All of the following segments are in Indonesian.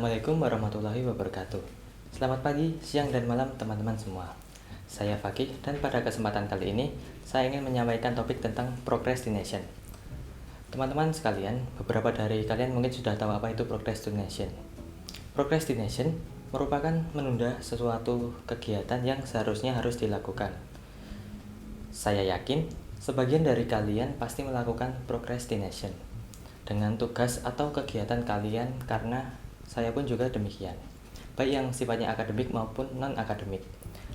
Assalamualaikum warahmatullahi wabarakatuh. Selamat pagi, siang, dan malam teman-teman semua. Saya Fakih dan pada kesempatan kali ini saya ingin menyampaikan topik tentang procrastination. Teman-teman sekalian, beberapa dari kalian mungkin sudah tahu apa itu procrastination. Procrastination merupakan menunda sesuatu kegiatan yang seharusnya harus dilakukan. Saya yakin sebagian dari kalian pasti melakukan procrastination dengan tugas atau kegiatan kalian, karena saya pun juga demikian, baik yang sifatnya akademik maupun non-akademik.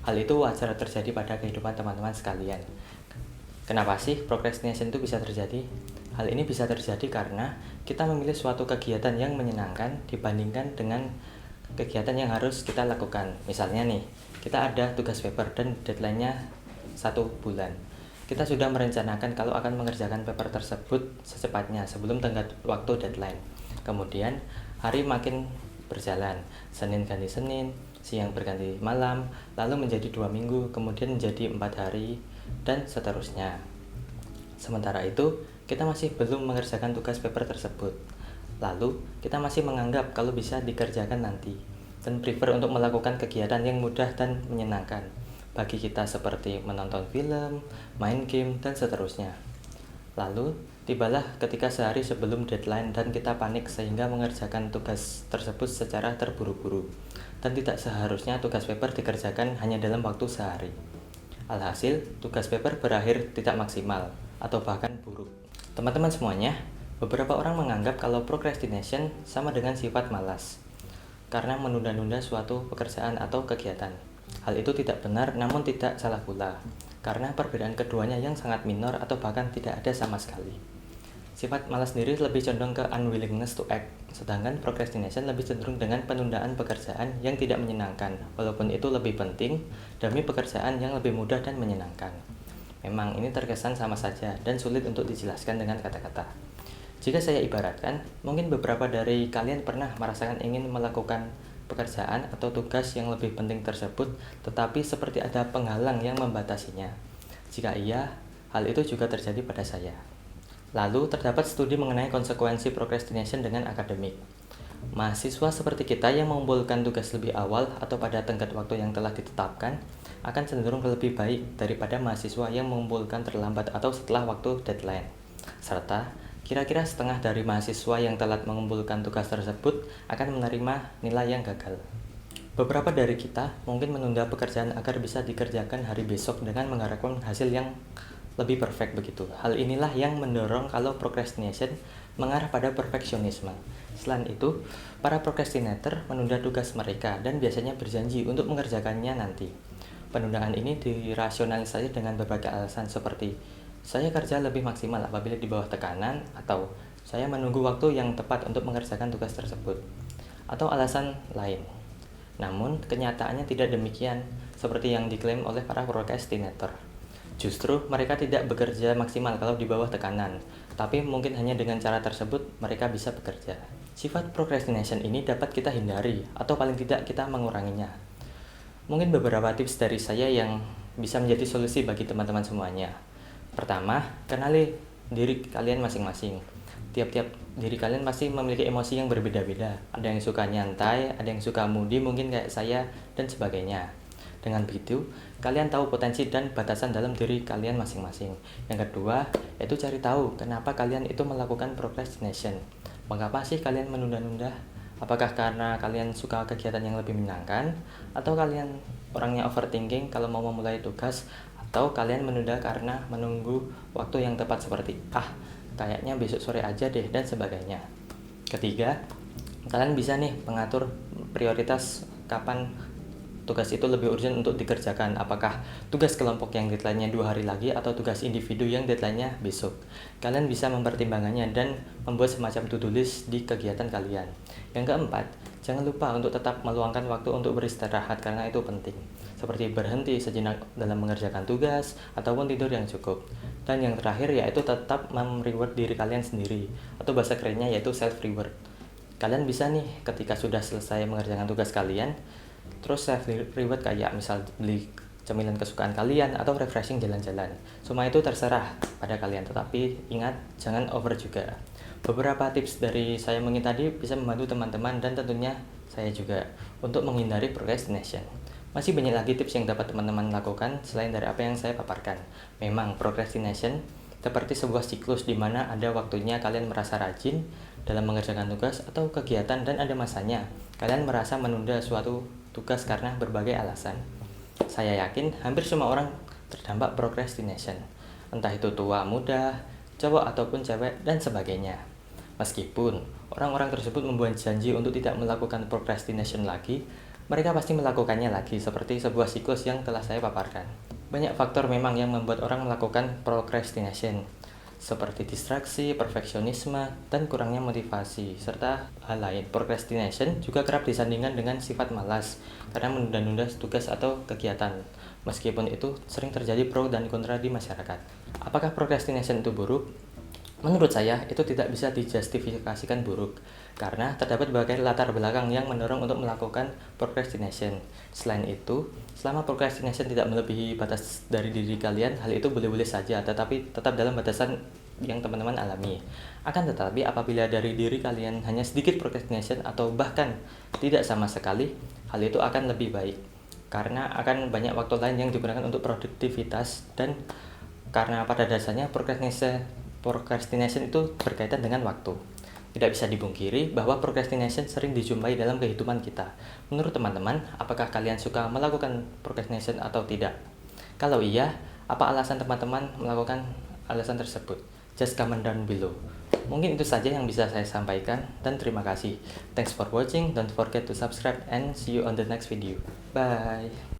Hal itu wajar terjadi pada kehidupan teman-teman sekalian. Kenapa sih procrastination itu bisa terjadi? Hal ini bisa terjadi karena kita memilih suatu kegiatan yang menyenangkan dibandingkan dengan kegiatan yang harus kita lakukan. Misalnya nih, kita ada tugas paper dan deadline-nya 1 bulan. Kita sudah merencanakan kalau akan mengerjakan paper tersebut secepatnya sebelum tenggat waktu deadline. Kemudian hari makin berjalan, Senin ganti Senin, siang berganti malam, lalu menjadi 2 minggu, kemudian menjadi 4 hari, dan seterusnya. Sementara itu, kita masih belum mengerjakan tugas paper tersebut. Lalu, kita masih menganggap kalau bisa dikerjakan nanti, dan prefer untuk melakukan kegiatan yang mudah dan menyenangkan bagi kita seperti menonton film, main game, dan seterusnya. Lalu, tibalah ketika sehari sebelum deadline dan kita panik sehingga mengerjakan tugas tersebut secara terburu-buru, dan tidak seharusnya tugas paper dikerjakan hanya dalam waktu sehari. Alhasil, tugas paper berakhir tidak maksimal atau bahkan buruk. Teman-teman semuanya, beberapa orang menganggap kalau procrastination sama dengan sifat malas karena menunda-nunda suatu pekerjaan atau kegiatan. Hal itu tidak benar, namun tidak salah pula, karena perbedaan keduanya yang sangat minor atau bahkan tidak ada sama sekali. Sifat malas sendiri lebih condong ke unwillingness to act, sedangkan procrastination lebih cenderung dengan penundaan pekerjaan yang tidak menyenangkan, walaupun itu lebih penting demi pekerjaan yang lebih mudah dan menyenangkan. Memang ini terkesan sama saja dan sulit untuk dijelaskan dengan kata-kata. Jika saya ibaratkan, mungkin beberapa dari kalian pernah merasakan ingin melakukan pekerjaan atau tugas yang lebih penting tersebut, tetapi seperti ada penghalang yang membatasinya. Jika iya, hal itu juga terjadi pada saya. Lalu, terdapat studi mengenai konsekuensi procrastination dengan akademik. Mahasiswa seperti kita yang mengumpulkan tugas lebih awal atau pada tenggat waktu yang telah ditetapkan akan cenderung lebih baik daripada mahasiswa yang mengumpulkan terlambat atau setelah waktu deadline. Serta, kira-kira setengah dari mahasiswa yang telat mengumpulkan tugas tersebut akan menerima nilai yang gagal. Beberapa dari kita mungkin menunda pekerjaan agar bisa dikerjakan hari besok dengan mengharapkan hasil yang lebih perfect begitu. Hal inilah yang mendorong kalau procrastination mengarah pada perfeksionisme. Selain itu, para procrastinator menunda tugas mereka dan biasanya berjanji untuk mengerjakannya nanti. Penundaan ini dirasionalisasi dengan berbagai alasan seperti saya kerja lebih maksimal apabila di bawah tekanan, atau saya menunggu waktu yang tepat untuk mengerjakan tugas tersebut, atau alasan lain. Namun, kenyataannya tidak demikian, seperti yang diklaim oleh para procrastinator. Justru, mereka tidak bekerja maksimal kalau di bawah tekanan, tapi mungkin hanya dengan cara tersebut mereka bisa bekerja. Sifat procrastination ini dapat kita hindari, atau paling tidak kita menguranginya. Mungkin beberapa tips dari saya yang bisa menjadi solusi bagi teman-teman semuanya. Pertama, kenali diri kalian masing-masing. Tiap-tiap diri kalian pasti memiliki emosi yang berbeda-beda. Ada yang suka nyantai, ada yang suka moody, mungkin kayak saya, dan sebagainya. Dengan begitu, kalian tahu potensi dan batasan dalam diri kalian masing-masing. Yang kedua, yaitu cari tahu kenapa kalian itu melakukan procrastination. Mengapa sih kalian menunda-nunda? Apakah karena kalian suka kegiatan yang lebih menyenangkan? Atau kalian orangnya overthinking kalau mau memulai tugas? Atau kalian menunda karena menunggu waktu yang tepat seperti kayaknya besok sore aja deh, dan sebagainya. Ketiga, kalian bisa nih mengatur prioritas kapan tugas itu lebih urgent untuk dikerjakan. Apakah tugas kelompok yang deadline-nya 2 hari lagi atau tugas individu yang deadline-nya besok. Kalian bisa mempertimbangkannya dan membuat semacam to-do list di kegiatan kalian. Yang keempat, jangan lupa untuk tetap meluangkan waktu untuk beristirahat karena itu penting. Seperti berhenti sejenak dalam mengerjakan tugas ataupun tidur yang cukup. Dan yang terakhir yaitu tetap reward diri kalian sendiri, atau bahasa kerennya yaitu self reward. Kalian bisa nih ketika sudah selesai mengerjakan tugas kalian, terus self reward kayak misal beli cemilan kesukaan kalian atau refreshing jalan-jalan. Semua itu terserah pada kalian, tetapi ingat jangan over juga. Beberapa tips dari saya mungkin tadi bisa membantu teman-teman dan tentunya saya juga, untuk menghindari procrastination. Masih banyak lagi tips yang dapat teman-teman lakukan selain dari apa yang saya paparkan. Memang procrastination seperti sebuah siklus di mana ada waktunya kalian merasa rajin dalam mengerjakan tugas atau kegiatan dan ada masanya kalian merasa menunda suatu tugas karena berbagai alasan. Saya yakin hampir semua orang terdampak procrastination, entah itu tua, muda, cowok ataupun cewek, dan sebagainya. Meskipun orang-orang tersebut membuat janji untuk tidak melakukan procrastination lagi, mereka pasti melakukannya lagi seperti sebuah siklus yang telah saya paparkan. Banyak faktor memang yang membuat orang melakukan procrastination, seperti distraksi, perfeksionisme, dan kurangnya motivasi, serta hal lain. Procrastination juga kerap disandingkan dengan sifat malas, karena menunda-nunda tugas atau kegiatan. Meskipun itu sering terjadi pro dan kontra di masyarakat. Apakah procrastination itu buruk? Menurut saya, itu tidak bisa dijustifikasikan buruk, karena terdapat berbagai latar belakang yang mendorong untuk melakukan procrastination. Selain itu, selama procrastination tidak melebihi batas dari diri kalian, hal itu boleh-boleh saja, tetapi tetap dalam batasan yang teman-teman alami. Akan tetapi, apabila dari diri kalian hanya sedikit procrastination atau bahkan tidak sama sekali, hal itu akan lebih baik, karena akan banyak waktu lain yang digunakan untuk produktivitas dan karena pada dasarnya procrastination itu berkaitan dengan waktu. Tidak bisa dipungkiri bahwa procrastination sering dijumpai dalam kehidupan kita. Menurut teman-teman, apakah kalian suka melakukan procrastination atau tidak? Kalau iya, apa alasan teman-teman melakukan alasan tersebut? Just comment down below. Mungkin itu saja yang bisa saya sampaikan dan terima kasih. Thanks for watching. Don't forget to subscribe and see you on the next video. Bye.